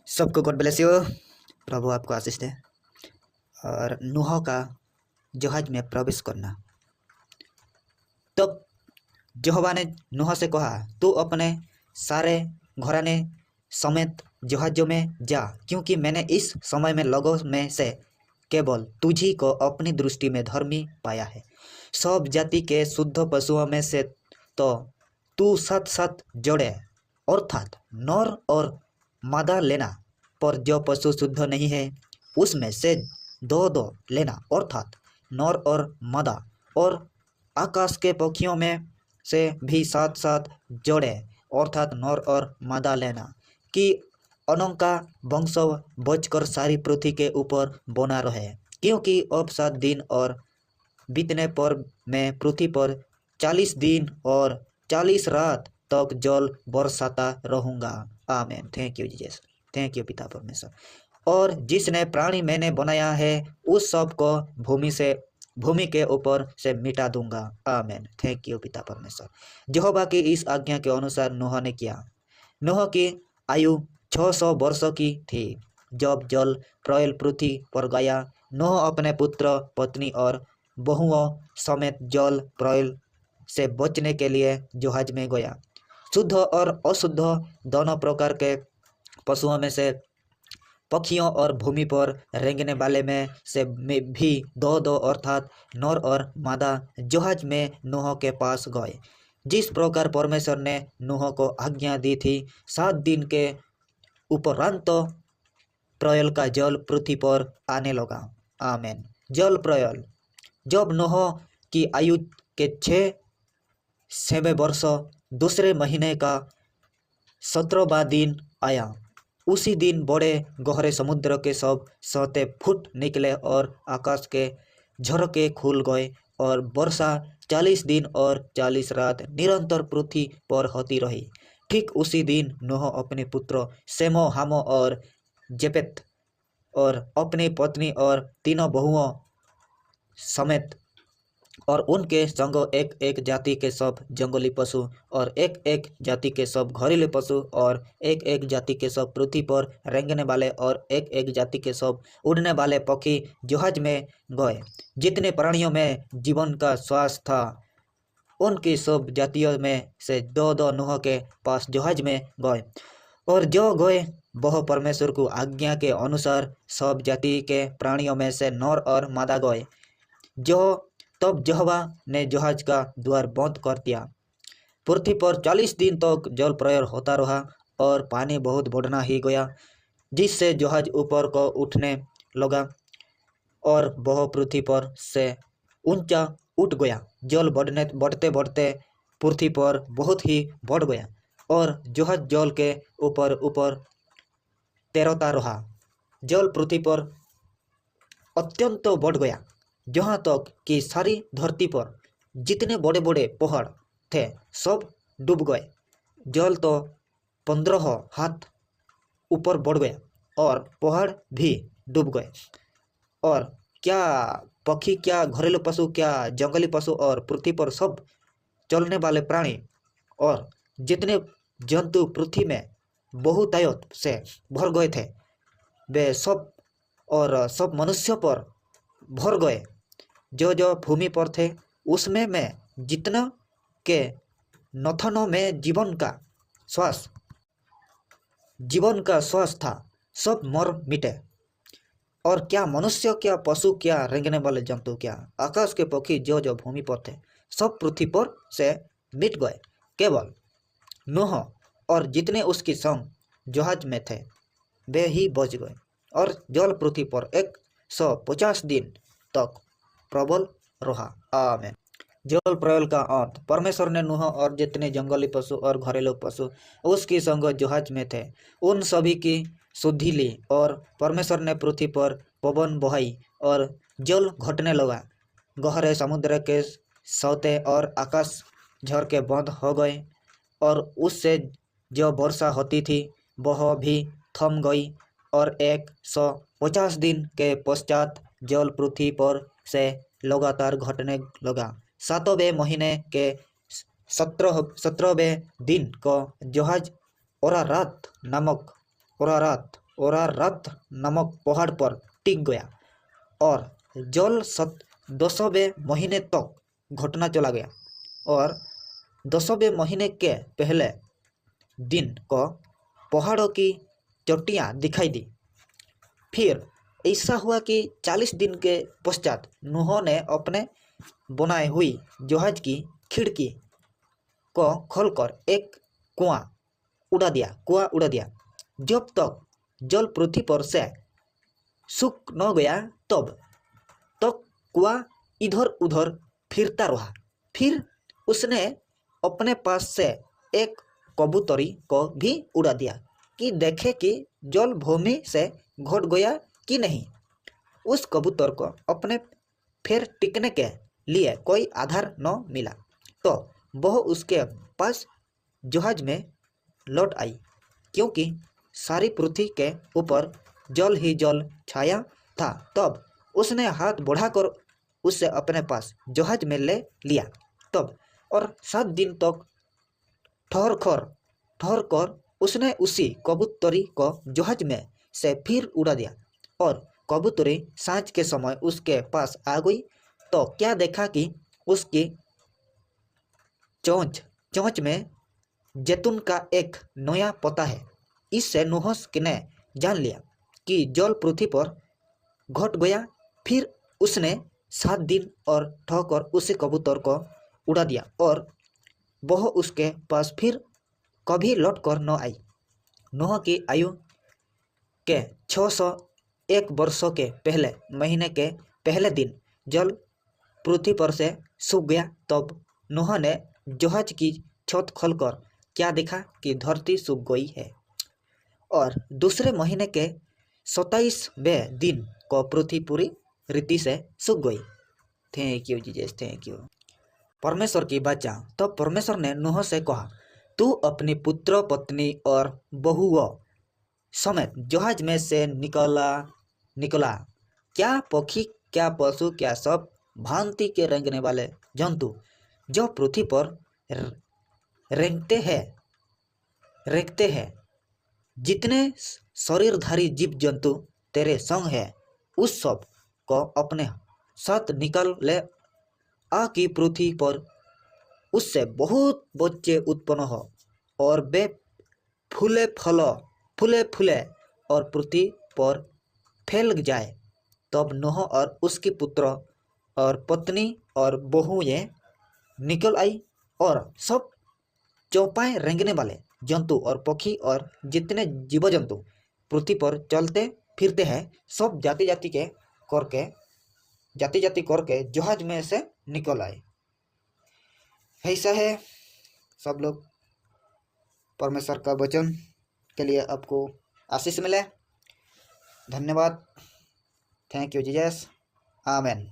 सबको God bless you. प्रभु आपको आशीष दे। और नूह का जहाज में प्रवेश करना। तब यहोवा ने नूह से कहा, तू अपने सारे घराने समेत जहाजों में जा, क्योंकि मैंने इस समय में लोगों में से केवल तुझी को अपनी दृष्टि में धर्मी पाया है। सब जाति के शुद्ध पशुओं में से तो तू 7-7 जोड़े अर्थात नर और मादा लेना, पर जो पशु शुद्ध नहीं है उसमें से 2-2 लेना अर्थात नर और मादा, और आकाश के पक्षियों में से भी 7-7 जोड़े अर्थात नर और मादा लेना, कि अनों वंश बचकर सारी पृथ्वी के ऊपर बना रहे, क्योंकि अब 7 दिन और बीतने पर मैं पृथ्वी पर 40 दिन और 40 रात तक जल बरसाता रहूँगा। आमीन। Thank you Jesus. Thank you पिता परमेश्वर। और जिसने प्राणी मैंने बनाया है उस सब को भूमि के ऊपर से मिटा दूंगा। आमीन। थैंक यू पिता परमेश्वर। यहोवा की इस आज्ञा के अनुसार नूह ने किया। नूह की आयु 600 वर्ष की थी जब जल प्रलय पृथ्वी पर गया। नूह अपने पुत्र पत्नी और बहुओं समेत जल प्रलय से बचने के लिए जहाज में गया। शुद्ध और अशुद्ध दोनों प्रकार के पशुओं में से, पक्षियों और भूमि पर रेंगने वाले में से भी 2-2 अर्थात नर और मादा जहाज में नूह के पास गए, जिस प्रकार परमेश्वर ने नूह को आज्ञा दी थी। 7 दिन के उपरांत प्रलय का जल पृथ्वी पर आने लगा। आमीन। जल प्रलय। जब नूह की आयु के 6वें वर्ष दूसरे महीने का 17वां दिन आया, उसी दिन बड़े गहरे समुद्र के सब सतह फूट निकले और आकाश के झरोखे खुल गए, और वर्षा 40 दिन और 40 रात निरंतर पृथ्वी पर होती रही। ठीक उसी दिन नूह अपने पुत्र शेमो, हामो और जेपेत और अपनी पत्नी और 3 बहुओं समेत और उनके संग एक एक जाति के सब जंगली पशु और एक एक जाति के सब घरेलू पशु और एक एक जाति के सब पृथ्वी पर रेंगने वाले और एक एक जाति के सब उड़ने वाले पक्षी जहाज में गए। जितने प्राणियों में जीवन का श्वास था उनकी सब जातियों में से 2-2 नूह के पास जहाज में गए, और जो गए वह परमेश्वर को आज्ञा के अनुसार सब जाति के प्राणियों में से नर और मादा गए। तब यहोवा ने जहाज का द्वार बंद कर दिया। पृथ्वी पर 40 दिन तक जल प्रलय होता रहा और पानी बहुत बढ़ना ही गया, जिससे जहाज ऊपर को उठने लगा और वह पृथ्वी पर से ऊंचा उठ गया। जल बढ़ते बढ़ते पृथ्वी पर बहुत ही बढ़ गया और जहाज जल के ऊपर ऊपर तैरता रहा। जल पृथ्वी पर अत्यंत बढ़ गया, जहाँ तक कि सारी धरती पर जितने बड़े बड़े पहाड़ थे सब डूब गए। जल तो 15 हाथ ऊपर बढ़ गया और पहाड़ भी डूब गए, और क्या पक्षी, क्या घरेलू पशु, क्या जंगली पशु और पृथ्वी पर सब चलने वाले प्राणी और जितने जंतु पृथ्वी में बहुतायत से भर गए थे वे सब और सब मनुष्यों पर भर गए जो जो भूमि पर थे। उसमें में जितना के नथनों में जीवन का श्वास था सब मर मिटे, और क्या मनुष्य, क्या पशु, क्या रेंगने वाले जंतु, क्या आकाश के पक्षी जो जो भूमि पर थे सब पृथ्वी पर से मिट गए। केवल नूह और जितने उसकी संग जहाज में थे वे ही बच गए, और जल पृथ्वी पर 150 दिन तक प्रबल रहा। आमीन। जल प्रलय का अंत। परमेश्वर ने नूह और जितने जंगली पशु और घरेलू पशु उसकी संग जहाज में थे उन सभी की शुद्धि ली, और परमेश्वर ने पृथ्वी पर पवन बहाई और जल घटने लगा। गहरे समुद्र के सौते और आकाश झरके बंद हो गए, और उससे जो वर्षा होती थी वह भी थम गई, और 150 दिन के पश्चात जल पृथ्वी पर से लगातार घटने लगा। 7वें महीने के 17वें दिन को जहाज अरारात ओरारत नामक पहाड़ पर टिक गया और जल 10वें महीने तक घटना चला गया और 10वें महीने के पहले दिन को पहाड़ों की चोटियाँ दिखाई दी। फिर ऐसा हुआ कि 40 दिन के पश्चात नूह ने अपने बनाए हुई जहाज की खिड़की को खोलकर एक कुआं उड़ा दिया। जब तक जल पृथ्वी पर से सूख न गया तब तक कुआं इधर उधर फिरता रहा। फिर उसने अपने पास से एक कबूतरी को भी उड़ा दिया कि देखे कि जल भूमि से घट गया कि नहीं। उस कबूतर को अपने फिर टिकने के लिए कोई आधार न मिला तो वह उसके पास जहाज में लौट आई, क्योंकि सारी पृथ्वी के ऊपर जल ही जल छाया था। तब उसने हाथ बढ़ाकर उसे अपने पास जहाज में ले लिया। तब और 7 दिन तक ठहर कर उसने उसी कबूतरी को जहाज में से फिर उड़ा दिया और कबूतरी सांझ के समय उसके पास आ गई तो क्या देखा कि उसकी चोंच में जैतून का एक नया पत्ता है। इससे नूह ने जान लिया कि जल पृथ्वी पर घट गया। फिर उसने 7 दिन और ठहकर उसी कबूतर को उड़ा दिया और वह उसके पास फिर कभी लौट कर न आई। नूह की आयु के 601 वर्षों के पहले महीने के पहले दिन जल पृथ्वी पर से सूख गया। तब नूह ने जहाज की छत खोलकर क्या देखा कि धरती सूख गई है और दूसरे महीने के 27वें दिन को पृथ्वी पूरी रीति से सूख गई। Thank you Jesus, thank you. परमेश्वर की बाचा। तो परमेश्वर ने नूह से कहा, तू अपनी पुत्र पत्नी और बहुओं समेत जहाज में से निकला। क्या पक्षी, क्या पशु, क्या सब भांति के रेंगने वाले जंतु जो पृथ्वी पर रेंगते हैं, जितने शरीरधारी जीव जंतु तेरे संग है, उस सब को अपने साथ निकल ले आ कि पृथ्वी पर उससे बहुत बच्चे उत्पन्न हो और वे फूले फूले और पृथ्वी पर फैल जाए। तब नूह और उसके पुत्र और पत्नी और बहुएं निकल आई और सब चौपाए रेंगने वाले जंतु और पक्षी और जितने जीव जंतु पृथ्वी पर चलते फिरते हैं, सब जाति जाति करके जहाज में से निकल आए। ऐसा है सब लोग। परमेश्वर का वचन के लिए आपको आशीष मिले। धन्यवाद। Thank you Jesus. आमेन।